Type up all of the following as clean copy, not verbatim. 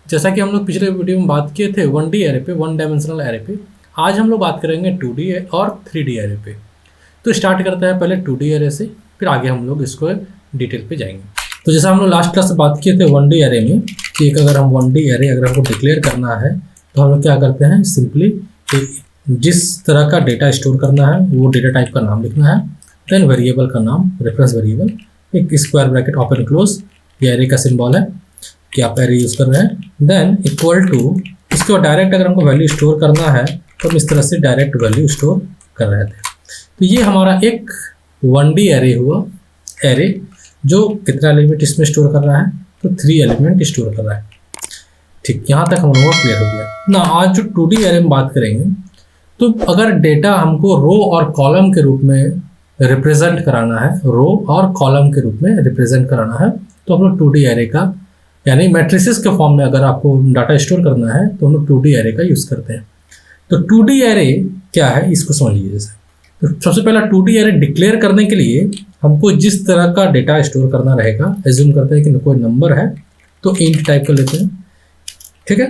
जैसा कि हम लोग पिछले वीडियो में बात किए थे 1D एरे पे, वन डायमेंशनल एरे पे, आज हम लोग बात करेंगे 2D और 3D एरे पे। तो स्टार्ट करते हैं पहले 2D एरे से, फिर आगे हम लोग इसको डिटेल पे जाएंगे। तो जैसा हम लोग लास्ट क्लास से बात किए थे 1D एरे में कि अगर हम 1D एरे अगर हमको डिक्लेयर करना है तो हम लोग क्या करते हैं, सिंपली जिस तरह का डेटा स्टोर करना है वो डेटा टाइप का नाम लिखना है, देन वेरिएबल का नाम, रेफरेंस वेरिएबल, एक स्क्वायर ब्रैकेट ओपन क्लोज, ये एरे का सिंबल है कि आप एरे यूज़ कर रहे हैं, देन इक्वल टू, इसके बाद डायरेक्ट अगर हमको वैल्यू स्टोर करना है तो हम इस तरह से डायरेक्ट वैल्यू स्टोर कर रहे थे। तो ये हमारा एक 1D एरे हुआ, एरे जो कितना एलिमेंट इसमें स्टोर कर रहा है, तो 3 एलिमेंट स्टोर कर रहा है। ठीक, यहाँ तक हम लोगों को क्लियर हो गया ना। आज जो 2D एरे में बात करेंगे, तो अगर डेटा हमको रो और कॉलम के रूप में रिप्रेजेंट कराना है, रो और कॉलम के रूप में रिप्रेजेंट कराना है, तो हम लोग 2D एरे का, यानी मैट्रिसेस के फॉर्म में अगर आपको डाटा स्टोर करना है तो हम लोग 2D एरे का यूज़ करते हैं। तो 2D एरे क्या है इसको समझिए। जैसे तो सबसे पहला 2D एरे डिक्लेयर करने के लिए हमको जिस तरह का डेटा स्टोर करना रहेगा, एज्यूम करते हैं कि कोई नंबर है तो इंट टाइप कर लेते हैं, ठीक है।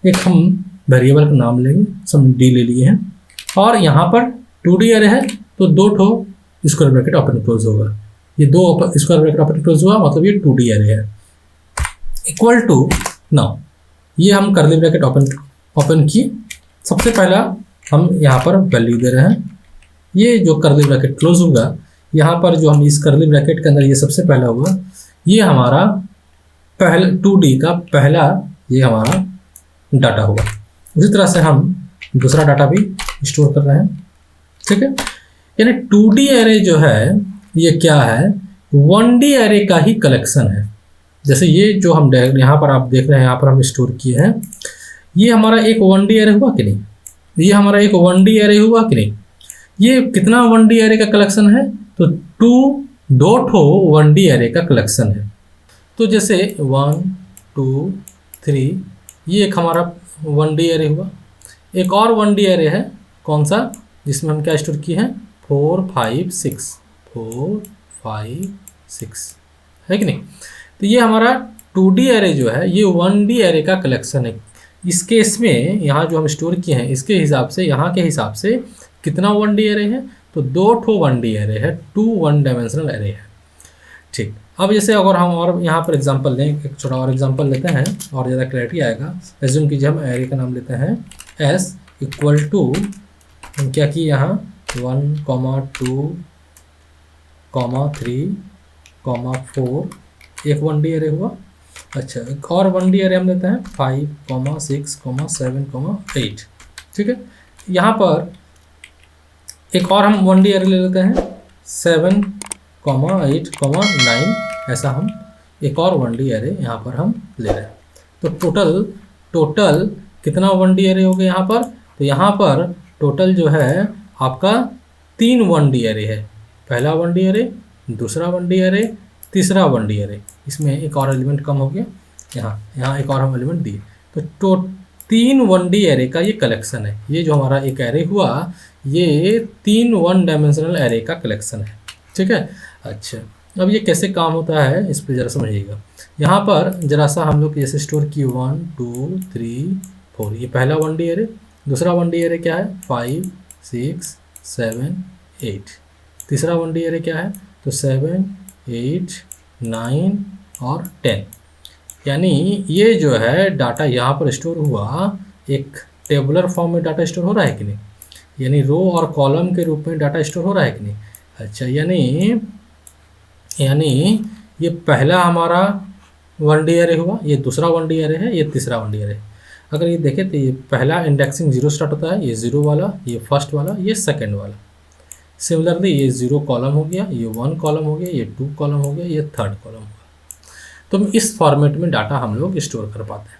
एक हम वेरिएबल का नाम लेंगे, सब डी ले लिए हैं, और यहाँ पर 2D एरे है तो 2 ठो स्क्वायर ब्रैकेट ओपन क्लोज होगा, ये 2 स्क्वायर ब्रैकेट ओपन क्लोज हुआ, मतलब ये 2D एरे है। इक्वल टू, नाउ ये हम कर्ली ब्रैकेट ओपन किए, सबसे पहला हम यहाँ पर वैल्यू दे रहे हैं, ये जो कर्ली ब्रैकेट क्लोज होगा, यहाँ पर जो हम इस कर्ली ब्रैकेट के अंदर ये सबसे पहला हुआ, ये हमारा पहला 2D का पहला ये हमारा डाटा होगा। उसी तरह से हम दूसरा डाटा भी स्टोर कर रहे हैं, ठीक है। यानी 2D एरे जो है ये क्या है, 1D एरे का ही कलेक्शन है। जैसे ये जो हम यहाँ पर आप देख रहे हैं, यहाँ पर हम स्टोर किए हैं, ये हमारा एक 1D एरे हुआ कि नहीं, ये हमारा एक 1D एरे हुआ कि नहीं। ये कितना 1D एरे का कलेक्शन है, तो 2 ठो 1D एरे का कलेक्शन है। तो जैसे 1 2 3, ये एक हमारा 1D एरे हुआ। एक और 1D एरे है, कौन सा, जिसमें हम क्या स्टोर किए हैं, 4 5 6, 4 5 6, है कि नहीं। तो ये हमारा 2D एरे जो है ये 1D एरे का कलेक्शन है। इस केस में यहाँ जो हम स्टोर किए हैं इसके हिसाब से, यहाँ के हिसाब से कितना 1D एरे है, तो 2 ठो 1D एरे है, 2 वन डायमेंशनल एरे है। ठीक, अब जैसे अगर हम और यहाँ पर एग्जांपल लें, एक छोटा और एग्जांपल लेते हैं और ज़्यादा क्लैरिटी आएगा। एज्यूम कीजिए हम एरे का नाम लेते हैं एस इक्वल टू, हम क्या किए यहाँ 1 2 3 4, एक 1D एरे हुआ। अच्छा, एक और 1D एरे हम लेते हैं 5 6 7 8, ठीक है। यहाँ पर एक और हम 1D एरे ले लेते हैं 7 8 9, ऐसा हम एक और 1D एरे यहाँ पर हम ले रहे हैं। तो टोटल कितना 1D एरे हो गया यहाँ पर, तो यहाँ पर टोटल जो है आपका 3 1D एरे है। पहला 1D एरे, दूसरा 1D एरे, तीसरा 1D एरे, इसमें एक और एलिमेंट कम हो गया, यहाँ एक और हम एलिमेंट दिए, तो 3 1D एरे का ये कलेक्शन है। ये जो हमारा एक एरे हुआ ये 3 वन डायमेंशनल एरे का कलेक्शन है, ठीक है। अच्छा, अब ये कैसे काम होता है इस पर ज़रा समझिएगा। यहाँ पर जरा सा हम लोग जैसे स्टोर किए 1 2 3 4, ये पहला 1D एरे, दूसरा 1D एरे क्या है 5 6 7 8, तीसरा 1D एरे क्या है, तो 7 8 9 और 10। यानी ये जो है डाटा यहाँ पर स्टोर हुआ, एक टेबुलर फॉर्म में डाटा स्टोर हो रहा है कि नहीं, यानी रो और कॉलम के रूप में डाटा स्टोर हो रहा है कि नहीं। अच्छा, यानी ये पहला हमारा 1D एरे हुआ, ये दूसरा 1D एरे है, ये तीसरा 1D एरे है। अगर ये देखें तो ये पहला इंडेक्सिंग 0 स्टार्ट होता है, ये 0 वाला, ये फर्स्ट वाला, ये सेकेंड वाला। सिमिलरली ये 0 कॉलम हो गया, ये 1 कॉलम हो गया, ये 2 कॉलम हो गया, ये 3rd कॉलम हो गया। तो इस फॉर्मेट में डाटा हम लोग स्टोर कर पाते हैं।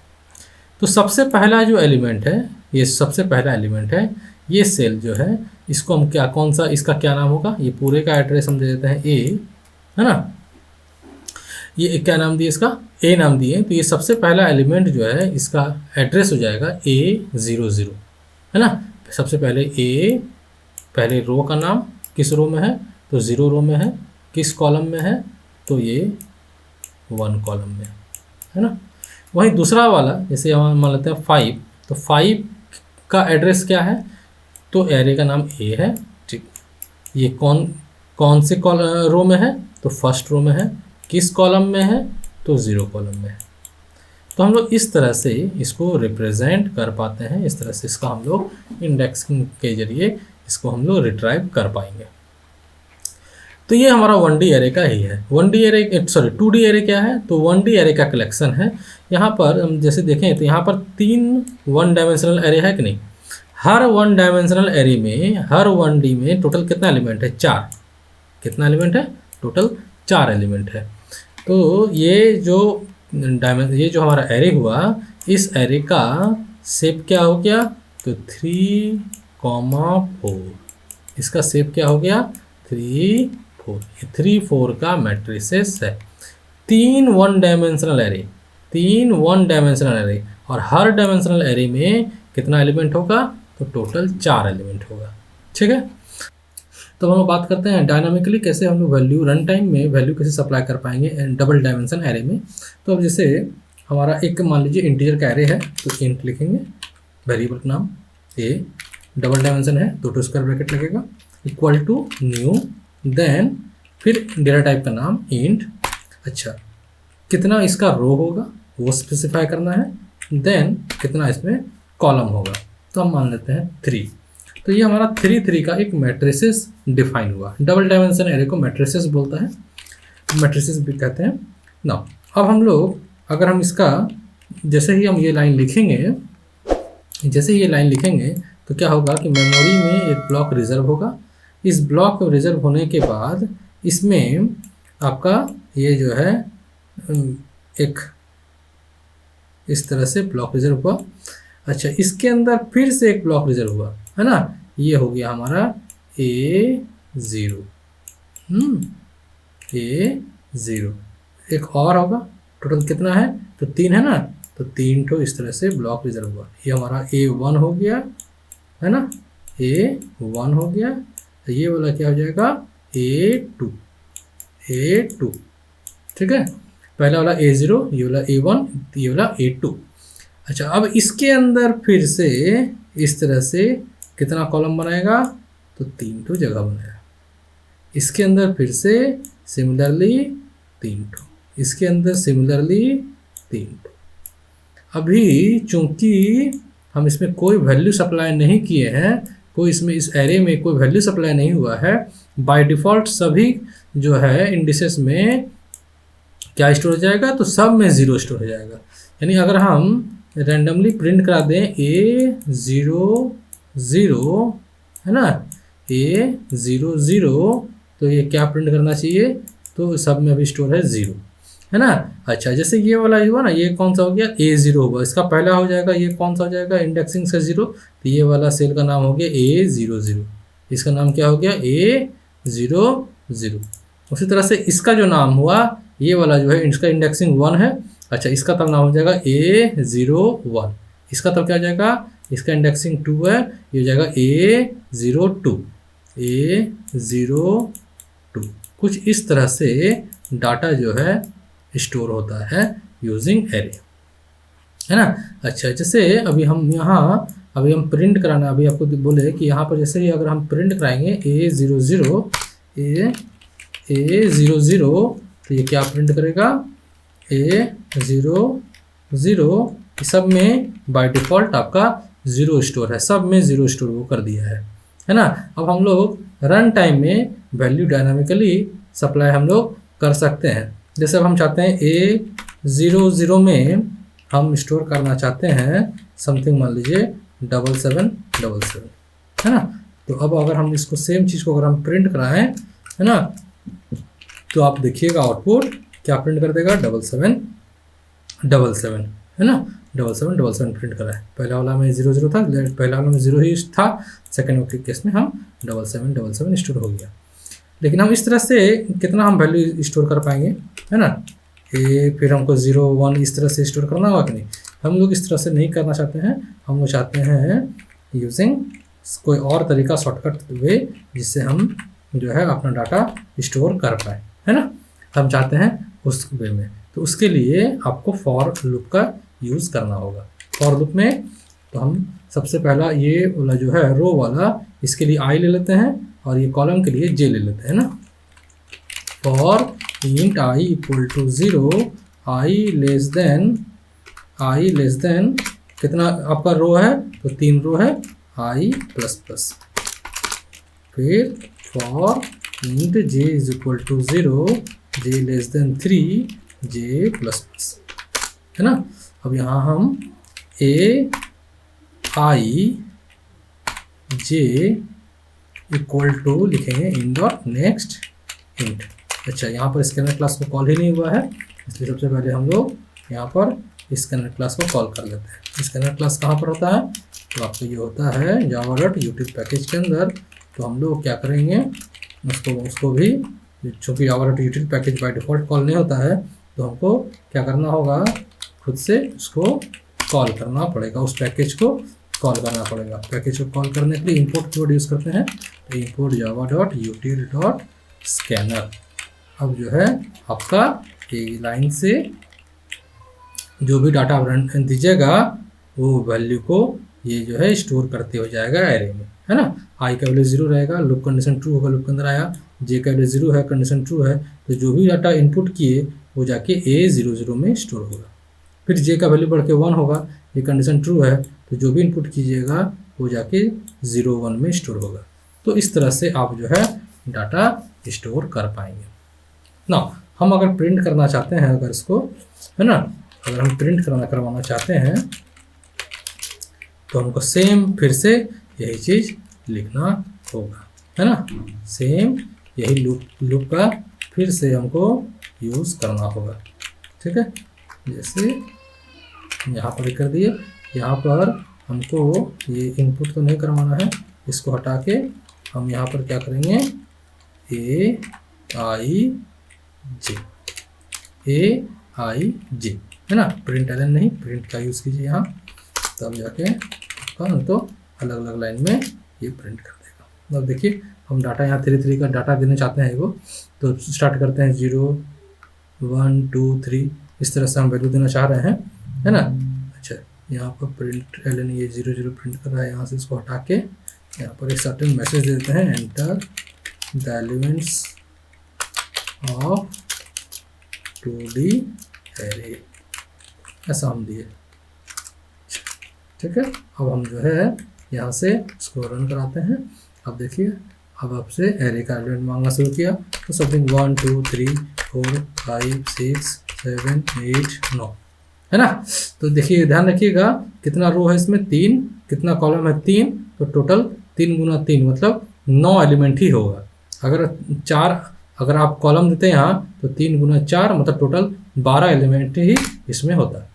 तो सबसे पहला जो एलिमेंट है, ये सबसे पहला एलिमेंट है, ये सेल जो है इसको हम क्या, कौन सा, इसका क्या नाम होगा, ये पूरे का एड्रेस हम दे देते हैं ए, है ना। ये क्या नाम दिए, इसका ए नाम दिए, तो ये सबसे पहला एलिमेंट जो है इसका एड्रेस हो जाएगा A00, है ना। सबसे पहले ए, पहले रो का नाम किस रो में है, तो 0 रो में है, किस कॉलम में है, तो ये 1 कॉलम में है ना। वहीं दूसरा वाला जैसे हम मान लेते हैं 5, तो 5 का एड्रेस क्या है, तो एरे का नाम ए है। ठीक, ये कौन कौन से रो में है, तो फर्स्ट रो में है। किस कॉलम में है, तो 0 कॉलम में है। तो हम लोग इस तरह से इसको रिप्रेजेंट कर पाते हैं, इस तरह से इसका हम लोग इंडेक्सिंग के जरिए इसको हम लोग रिट्राइव कर पाएंगे। तो ये हमारा 1D एरे का ही है। 1D array, sorry 2D array क्या है, तो 1D एरे का कलेक्शन है। यहाँ पर हम जैसे देखें तो यहाँ पर 3 1 डायमेंशनल एरे है कि नहीं। हर 1 डायमेंशनल एरे में, हर 1D में टोटल कितना एलिमेंट है, 4। कितना एलिमेंट है, टोटल 4 एलिमेंट है। तो ये जो हमारा एरे हुआ, इस एरे का शेप क्या हो गया, तो 3,4। इसका शेप क्या हो गया, 3, 4। ये 3, 4 का मैट्रिसेस है। 3 1 डायमेंशनल एरे, 3 1 डायमेंशनल एरे, और हर डायमेंशनल एरे में कितना एलिमेंट होगा, तो टोटल 4 एलिमेंट होगा। ठीक है, तो हम लोग बात करते हैं डायनामिकली कैसे हम लोग वैल्यू रन टाइम में वैल्यू कैसे सप्लाई कर पाएंगे डबल डायमेंशन एरे में। तो अब जैसे हमारा एक मान लीजिए इंटीजर का एरे है, तो इंट लिखेंगे, वेरिएबल का नाम ए, डबल डायमेंशन है तो 2 स्क्वायर ब्रैकेट लगेगा, इक्वल टू न्यू, देन फिर डेटा टाइप का नाम इंट। अच्छा, कितना इसका रो होगा वो स्पेसिफाई करना है, देन कितना इसमें कॉलम होगा, तो हम मान लेते हैं 3। तो ये हमारा 3 3 का एक मैट्रिसेस डिफाइन हुआ। डबल डायमेंशन एरे को मैट्रिसेस बोलता है, मैट्रिसेस भी कहते हैं ना। अब हम लोग अगर हम इसका जैसे ही हम ये लाइन लिखेंगे, जैसे ही ये लाइन लिखेंगे तो क्या होगा कि मेमोरी में एक ब्लॉक रिजर्व होगा। इस ब्लॉक रिजर्व होने के बाद इसमें आपका ये जो है एक इस तरह से ब्लॉक रिजर्व हुआ। अच्छा, इसके अंदर फिर से एक ब्लॉक रिजर्व हुआ है ना, ये हो गया हमारा A0, A0। एक और होगा, टोटल कितना है, तो 3 है ना, तो 3 ठो इस तरह से ब्लॉक रिजर्व हुआ। ये हमारा A1 हो गया है ना, A1 हो गया। तो ये वाला क्या हो जाएगा, A2, A2। ठीक है, पहला वाला A0, ये वाला A1, ये वाला A2। अच्छा, अब इसके अंदर फिर से इस तरह से कितना कॉलम बनाएगा, तो 3 ठो जगह बनाएगा। इसके अंदर फिर से सिमिलरली 3 ठो, इसके अंदर सिमिलरली 3 ठो। अभी चूंकि हम इसमें कोई वैल्यू सप्लाई नहीं किए हैं, कोई इसमें इस एरे में कोई वैल्यू सप्लाई नहीं हुआ है, बाय डिफ़ॉल्ट सभी जो है इंडिसेस में क्या स्टोर हो जाएगा, तो सब में 0 स्टोर हो जाएगा। यानी अगर हम रैंडमली प्रिंट करा दें A0 0 है ना, A0 0, तो ये क्या प्रिंट करना चाहिए, तो सब में अभी स्टोर है 0 है ना। अच्छा, जैसे ये वाला हुआ ना, ये कौन सा हो गया, A0 होगा, इसका पहला हो जाएगा, ये कौन सा हो जाएगा, इंडेक्सिंग से 0, तो ये वाला सेल का नाम हो गया A00, इसका नाम क्या हो गया, A00। उसी तरह से इसका जो नाम हुआ, ये वाला जो है इसका इंडेक्सिंग 1 है। अच्छा, इसका तब नाम हो जाएगा A01, इसका तब क्या हो जाएगा, इसका इंडेक्सिंग 2 है, ये हो जाएगा A02, A02। कुछ इस तरह से डाटा जो है स्टोर होता है यूजिंग एरे, है ना। अच्छा, जैसे अभी हम प्रिंट कराना, अभी आपको बोले कि यहाँ पर जैसे ही अगर हम प्रिंट कराएंगे A00, A00, तो ये क्या प्रिंट करेगा, A00। सब में बाय डिफ़ॉल्ट आपका 0 स्टोर है, सब में 0 स्टोर वो कर दिया है ना। अब हम लोग रन टाइम में वैल्यू डायनामिकली सप्लाई हम लोग कर सकते हैं। जैसे अब हम चाहते हैं A00 में हम स्टोर करना चाहते हैं समथिंग, मान लीजिए 7777 है ना। तो अब अगर हम इसको सेम चीज़ को अगर हम प्रिंट कराएं है ना, तो आप देखिएगा आउटपुट क्या प्रिंट कर देगा, 7777 है ना, 7777 प्रिंट करा है। पहला वाला में 00 था, पहला वाला में 0 ही था, सेकंड केस में हम 7777 स्टोर हो गया। लेकिन हम इस तरह से कितना हम वैल्यू स्टोर कर पाएंगे, है ना। फिर हमको 0 1 इस तरह से स्टोर करना होगा कि नहीं, हम लोग इस तरह से नहीं करना चाहते हैं। हम लोग चाहते हैं यूजिंग कोई और तरीका, शॉर्टकट वे, जिससे हम जो है अपना डाटा स्टोर कर पाए, है ना। हम चाहते हैं उस वे में, तो तो उसके लिए आपको फॉर लूप का यूज़ करना होगा। फॉर लूप में तो हम सबसे पहला ये वाला जो है रो वाला, इसके लिए आई ले लेते हैं और ये कॉलम के लिए जे ले लेते हैं ना। For int i equal to 0, i less than कितना आपका रो है, तो 3 रो है, आई प्लस प्लस। फिर for int j is equal to 0, j less than 3, j plus plus, है ना। अब यहाँ हम ए आई जे इक्वल टू लिखेंगे इन डॉट नेक्स्ट इंट। अच्छा, यहाँ पर स्कैनर क्लास को कॉल ही नहीं हुआ है, इसलिए सबसे पहले हम लोग यहाँ पर स्कैनर क्लास को कॉल कर लेते हैं। स्कैनर क्लास कहाँ पर होता है, तो आपको ये होता है जावा डॉट यूटिल पैकेज के अंदर। तो हम लोग क्या करेंगे, उसको भी, चूँकि Java dot यूटिल package by default call नहीं होता है, तो हमको क्या करना होगा, खुद से उसको कॉल करना पड़ेगा, उस पैकेज को कॉल करना पड़ेगा। पैकेज को कॉल करने के लिए इंपोर्ट कीवर्ड यूज़ करते हैं, तो import Java dot यूटिल dot scanner. अब जो है आपका ये लाइन से जो भी डाटा आप दीजिएगा वो वैल्यू को ये जो है स्टोर करते हो जाएगा एरे में, है ना। आई का वैल्यू 0 रहेगा, लूप कंडीशन ट्रू होगा, लूप के अंदर आया। जे का वैल्यू 0 है, कंडीशन ट्रू है, तो जो भी डाटा इनपुट किए वो जाके A00 में स्टोर होगा। फिर जे का वैल्यू बढ़ के 1 होगा, ये कंडीशन ट्रू है, तो जो भी इनपुट कीजिएगा वो जाके 01 में स्टोर होगा। तो इस तरह से आप जो है डाटा स्टोर कर पाएंगे ना। हम अगर प्रिंट करना चाहते हैं, अगर इसको, है ना, अगर हम प्रिंट करवाना चाहते हैं तो हमको सेम फिर से यही चीज़ लिखना होगा, है ना। सेम यही लूप का फिर से हमको यूज़ करना होगा, ठीक है। जैसे यहाँ पर कर दिए, यहाँ पर हमको ये इनपुट तो नहीं करवाना है, इसको हटा के हम यहाँ पर क्या करेंगे, ए आई जे, है ना। प्रिंट एलन नहीं, प्रिंट का यूज़ कीजिए यहाँ, तब जाके आपका तो अलग अलग लाइन में ये प्रिंट कर देगा। अब देखिए हम डाटा यहाँ 3 का डाटा देना चाहते हैं, वो तो स्टार्ट करते हैं 0 1 2 3, इस तरह से हम वैल्यू देना चाह रहे हैं, है ना। अच्छा, यहाँ पर प्रिंट एलन ये 00 प्रिंट कर रहा है, यहाँ से इसको हटा के यहाँ पर एक सर्टेन मैसेज दे देते हैं, enter the elements of 2D array, ऐसा हम दिए, ठीक है। अब हम जो है यहाँ से इसको रन कराते हैं। अब देखिए, अब आपसे एरे का एलिमेंट मांगना शुरू किया, तो समथिंग 1 2 3 4 5 6 7 8 9, है ना। तो देखिए ध्यान रखिएगा कितना रो है इसमें, 3, कितना कॉलम है 3, तो टोटल 3 गुना 3 मतलब 9 एलिमेंट ही होगा। अगर आप कॉलम देते हैं यहाँ, तो 3 गुना 4 मतलब टोटल 12 एलिमेंट ही इसमें होता है।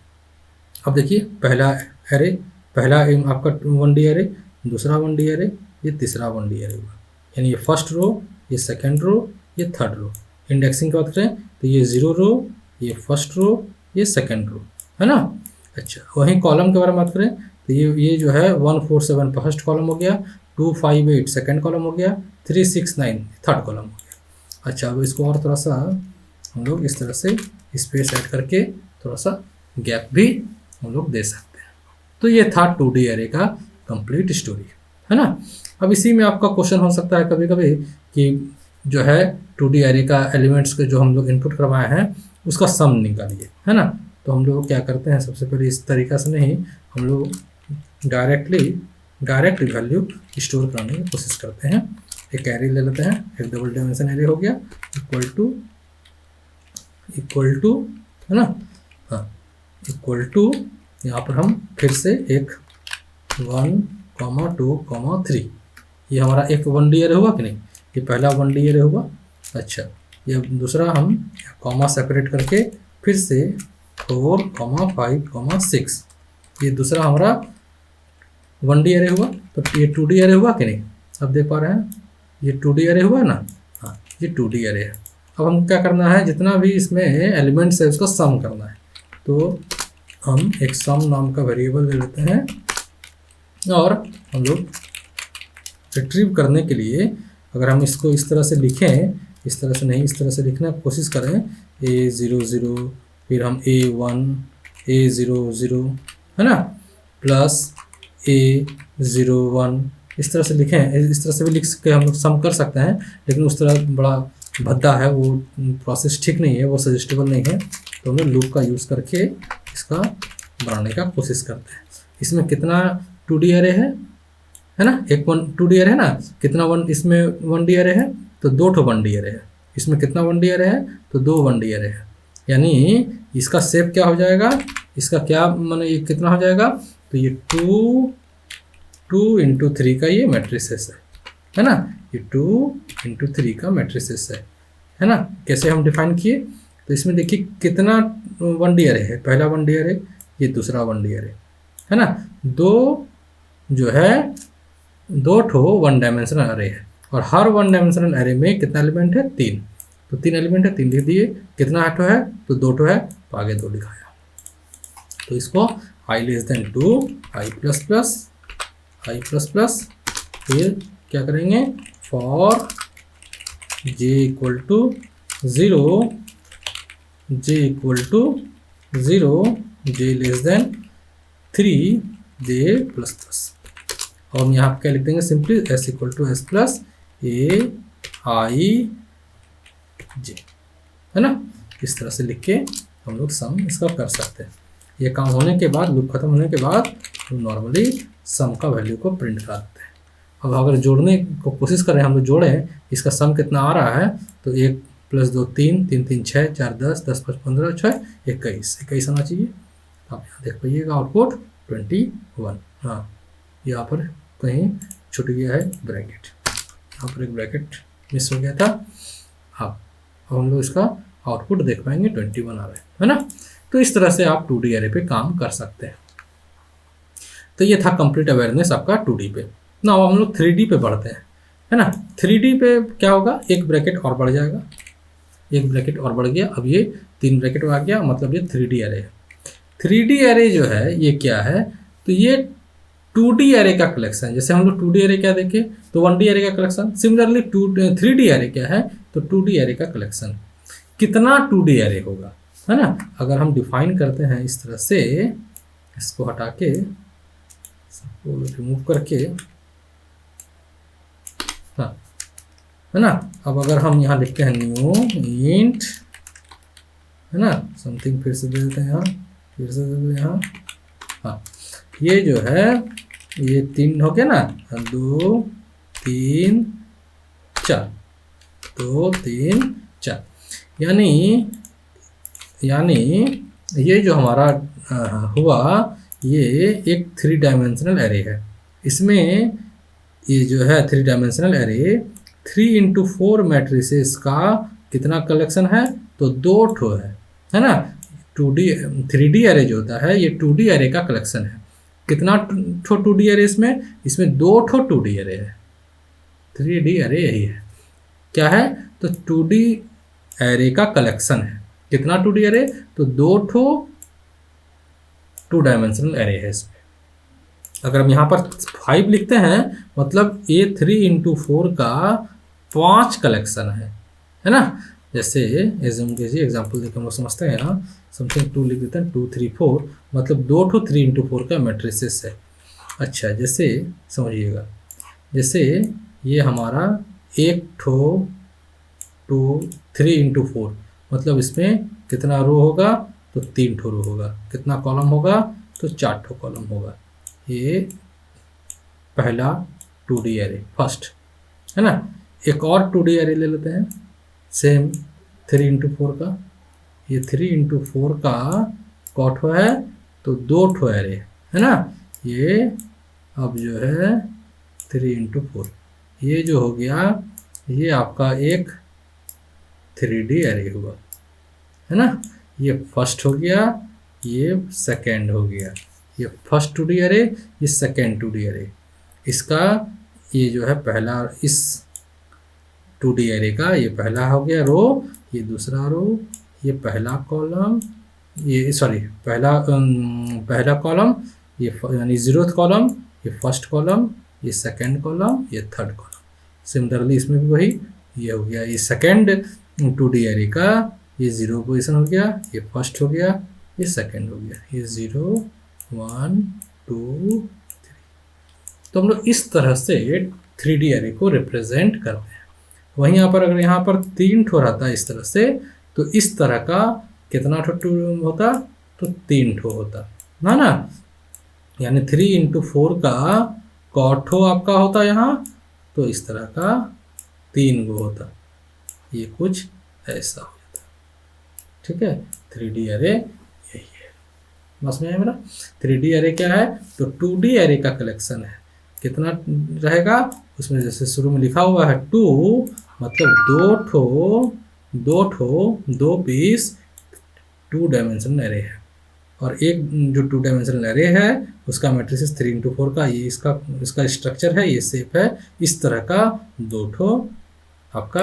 अब देखिए पहला आपका 1D एरे, दूसरा 1D एरे, ये तीसरा 1D एरे हुआ, यानी ये फर्स्ट रो, ये सेकंड रो, ये थर्ड रो। इंडेक्सिंग की बात करें तो ये 0 रो, ये फर्स्ट रो, ये सेकंड रो, है ना। अच्छा, वहीं कॉलम के बारे में बात करें तो ये जो है 147 फर्स्ट कॉलम हो गया, 258 सेकंड कॉलम हो गया, 369 थर्ड कॉलम हो गया। अच्छा, अब इसको और थोड़ा सा हम लोग इस तरह से स्पेस ऐड करके थोड़ा सा गैप भी हम लोग दे सकते हैं। तो ये था 2D एरे का कंप्लीट स्टोरी, है ना। अब इसी में आपका क्वेश्चन हो सकता है कभी कभी कि जो है 2D एरे का एलिमेंट्स के जो हम लोग इनपुट करवाए हैं उसका सम निकालिए, है ना। तो हम लोग क्या करते हैं, सबसे पहले इस तरीका से नहीं, हम लोग डायरेक्ट वैल्यू स्टोर कराने की कोशिश करते हैं। एक एरे ले लेते हैं, एक डबल डायमेंशन एरे हो गया, इक्वल टू, है ना, हाँ, इक्वल टू, यहाँ पर हम फिर से एक 1 2 3, ये हमारा एक 1D एरे हुआ कि नहीं, ये पहला 1D एरे हुआ। अच्छा, ये दूसरा हम कॉमा सेपरेट करके फिर से 4 5 6, ये दूसरा हमारा 1D एरे हुआ। तो ये 2D एरे हुआ कि नहीं, अब देख पा रहे हैं, ये 2D एरे हुआ ना, हाँ, ये 2D एरे है। अब हम क्या करना है, जितना भी इसमें एलिमेंट्स है उसका सम करना है। तो हम एक सम नाम का वेरिएबल ले लेते हैं और हम लोग रिट्रीव करने के लिए अगर हम इसको इस तरह से लिखें, इस तरह से नहीं, इस तरह से लिखने की कोशिश करें, A00 फिर हम A1 A00 है ना प्लस A01 इस तरह से लिखें, इस तरह से भी लिख के हम लोग सम कर सकते हैं, लेकिन उस तरह बड़ा भद्दा है वो, प्रोसेस ठीक नहीं है, वो सजेस्टेबल नहीं है। तो हम लोग लूप का यूज़ करके इसका बनाने का कोशिश करते हैं। इसमें कितना 2D एरे है ना, एक 2D एरे है ना, कितना वन इसमें 1D एरे है तो 2 ठो 1D एरे है। इसमें कितना 1D एरे है तो 2 1D एरे है। यानी इसका शेप क्या हो जाएगा, इसका क्या माने ये कितना हो जाएगा, तो ये 2 इंटू 3 का ये मैट्रिसेस है ना, ये 2 इंटू 3 का मैट्रिसेस है ना। कैसे हम डिफाइन किए, तो इसमें देखिए कितना 1D एरे है, पहला 1D एरे, ये दूसरा 1D एरे है ना। दो जो है 2 ठो 1 डायमेंशनल एरे है, और हर 1 डायमेंशनल एरे में कितना एलिमेंट है, 3। तो 3 एलिमेंट है, 3 लिख दिए। कितना ठो है तो 2 ठो है, तो आगे 2 लिखाया। तो इसको i less than 2 i plus plus फिर क्या करेंगे, for j equal to 0 j equal to 0 j less than 3 j plus plus, और हम यहाँ क्या लिख देंगे simply s equal to s plus a i j है ना। इस तरह से लिख के हम लोग सम इसका कर सकते हैं। ये काम होने के बाद, लूप खत्म होने के बाद हम नॉर्मली सम का वैल्यू को प्रिंट कर देते हैं। अब अगर जोड़ने को कोशिश करें, हम लोग जोड़ें, इसका सम कितना आ रहा है, तो 1 + 2 3 3 3 6 4 10 10 5 15 6 21 आना चाहिए। आप यहाँ देख पाइएगा आउटपुट 21। हाँ, यहाँ पर कहीं छूट गया है ब्रैकेट, यहाँ पर एक ब्रैकेट मिस हो गया था। हाँ, अब हम लोग इसका आउटपुट देख पाएंगे 21 आ रहा है ना। तो इस तरह से आप 2D एरे पे काम कर सकते हैं। तो ये था कंप्लीट अवेयरनेस आपका 2D पे। ना हम लोग 3D पे बढ़ते हैं, है ना। 3D पे क्या होगा, एक ब्रैकेट और बढ़ जाएगा, एक ब्रैकेट और बढ़ गया, अब ये 3 ब्रैकेट आ गया, मतलब ये 3D एरे है। 3D एरे जो है ये क्या है, तो ये 2D एरे का कलेक्शन। जैसे हम लोग 2D एरे क्या देखे, तो 1D एरे का कलेक्शन। सिमिलरली 3D एरे क्या है, तो 2D एरे का कलेक्शन। कितना 2D एरे होगा, है ना। अगर हम डिफाइन करते हैं इस तरह से, इसको हटा के सबको रिमूव करके, हाँ, है ना। अब अगर हम यहाँ लिखते हैं न्यू इंट, है ना, समथिंग फिर से दे देते हैं यहाँ, फिर से दे देते हैं यहाँ। हाँ, ये जो है ये 3 हो गया ना, 2 3 4 2 3 4, यानी ये जो हमारा हुआ ये एक 3 डायमेंशनल एरे है। इसमें ये जो है 3 डायमेंशनल एरे 3 × 4 मैट्रिसेस का कितना कलेक्शन है, तो 2 ठो है ना। 3D एरे जो होता है ये 2D एरे का कलेक्शन है। कितना ठो 2D एरे, इसमें 2 ठो 2D एरे है। 3D एरे यही है, क्या है, तो 2D एरे का कलेक्शन है। कितना 2D एरे, तो 2 ठो 2 डायमेंशनल एरे है इसमें। अगर हम यहाँ पर 5 लिखते हैं, मतलब ये 3 × 4 का 5 कलेक्शन है ना। जैसे एज्यूम कीजिए, एग्जाम्पल देखकर हम लोग समझते हैं। यहाँ समथिंग 2 लिख देते हैं, 2 3 4, मतलब 2 ठो 3 × 4 का मैट्रिसेस है। अच्छा, जैसे समझिएगा, जैसे ये हमारा एक ठो 3 × 4, मतलब इसमें कितना रो होगा, तो 3 ठो रो होगा। कितना कॉलम होगा, तो 4 ठो कॉलम होगा। ये पहला 2D एरे फर्स्ट, है ना। एक और 2D एरे ले लेते हैं, सेम 3 × 4 का। ये 3 × 4 का कॉठो है, तो 2 ठो एरे है ना। ये अब जो है 3 × 4, ये जो हो गया, ये आपका एक 3D एरे हुआ, है ना। ये फर्स्ट हो गया, ये सेकेंड हो गया। ये फर्स्ट 2D एरे, ये सेकेंड 2D एरे। इसका ये जो है पहला, इस 2D एरे का ये पहला हो गया रो, ये दूसरा रो, ये पहला कॉलम, ये सॉरी पहला कॉलम, ये यानी 0th कॉलम, ये फर्स्ट कॉलम, ये सेकेंड कॉलम, ये थर्ड कॉलम। सिमिलरली इसमें भी वही, ये हो गया ये सेकेंड 2D एरे का ये 0 पोजीशन हो गया, ये फर्स्ट हो गया, ये सेकंड हो गया, ये 0 1 2 3। तो हम लोग इस तरह से 3D एरे को रिप्रेजेंट करते हैं। वहीं यहाँ पर अगर यहाँ पर 3 ठो रहता इस तरह से, तो इस तरह का कितना ठो होता, तो 3 ठो होता ना। यानी 3 इंटू 4 का कॉठो आपका होता यहाँ, तो इस तरह का 3 गो होता। ये कुछ ऐसा हो जाता। ठीक है, 3D एरे यही है। बस में है मेरा 3D एरे क्या है, तो 2D एरे का कलेक्शन है। कितना रहेगा उसमें, जैसे शुरू में लिखा हुआ है 2, मतलब 2 पीस 2 डायमेंशनल एरे है। और एक जो 2 डायमेंशनल एरे है उसका मैट्रिक्स 3 इंटू 4 का, ये इसका स्ट्रक्चर है, ये शेप है। इस तरह का 2 ठो आपका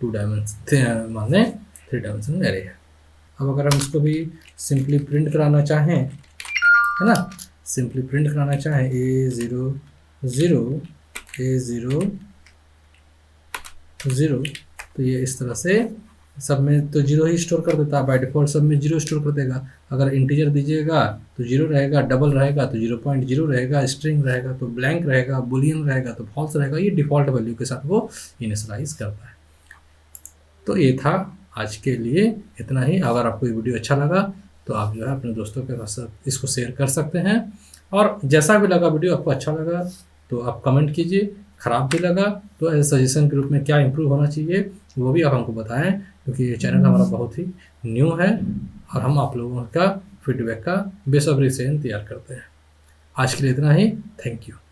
2 डायमेंशन माने 3 डायमेंशनल एरे है। अब अगर हम इसको भी सिंपली प्रिंट कराना चाहें, है ना, सिंपली प्रिंट कराना चाहें A0 0 A0 0, तो ये इस तरह से सब में तो 0 ही स्टोर कर देता है, बाय डिफ़ॉल्ट सब में 0 स्टोर कर देगा। अगर इंटीजर दीजिएगा तो 0 रहेगा, डबल रहेगा तो 0.0 रहेगा, स्ट्रिंग रहेगा तो ब्लैंक रहेगा, बुलियन रहेगा तो फॉल्स रहेगा। ये डिफ़ॉल्ट वैल्यू के साथ वो इनिशियलाइज करता है। तो ये था आज के लिए इतना ही। अगर आपको ये वीडियो अच्छा लगा तो आप जो है अपने दोस्तों के साथ इसको शेयर कर सकते हैं। और जैसा भी लगा वीडियो, आपको अच्छा लगा तो आप कमेंट कीजिए, ख़राब भी लगा तो एज सजेशन के रूप में क्या इंप्रूव होना चाहिए वो भी आप हमको बताएं, क्योंकि ये चैनल हमारा बहुत ही न्यू है और हम आप लोगों का फीडबैक का बेसब्री से इंतजार करते हैं। आज के लिए इतना ही। Thank you.